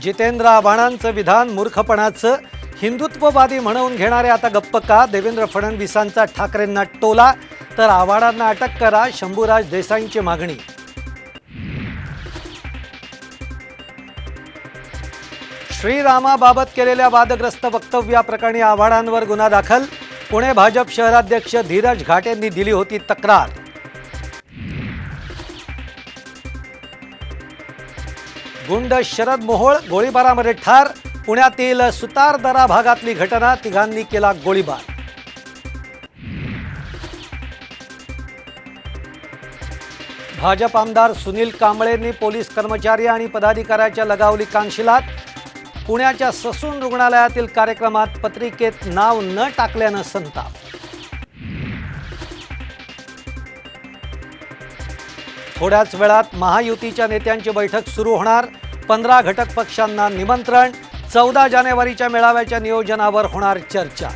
जितेंद्र आव्हाडांचं विधान मूर्खपणाचं, हिंदुत्ववादी म्हणवून घेणारे आता गप्प का? देवेंद्र फडणवीसांचा ठाकरेंना टोला, तर आव्हाडांना अटक करा, शंभूराज देसाईंची मागणी. श्रीरामाबाबत केलेल्या वादग्रस्त वक्तव्याप्रकरणी आव्हाडांवर गुन्हा दाखल. पुणे भाजप शहराध्यक्ष धीरज घाट यांनी दिली होती तक्रार. गुंड शरद मोहोळ गोळीबारामध्ये ठार. पुण्यातील सुतारदरा भागातली घटना, तिघांनी केला गोळीबार. भाजप आमदार सुनील कांबळेंनी पोलीस कर्मचारी आणि पदाधिकाऱ्याच्या लगावली कानशिलात. पुण्याच्या ससून रुग्णालयातील कार्यक्रमात पत्रिकेत नाव न टाकल्यानं संताप. थोड्याच वेळात महायुतीच्या नेत्यांची बैठक सुरू होणार. 15 घटक पक्षांना निमंत्रण. 14 जानेवारीच्या मेळाव्याच्या नियोजनावर होणार चर्चा.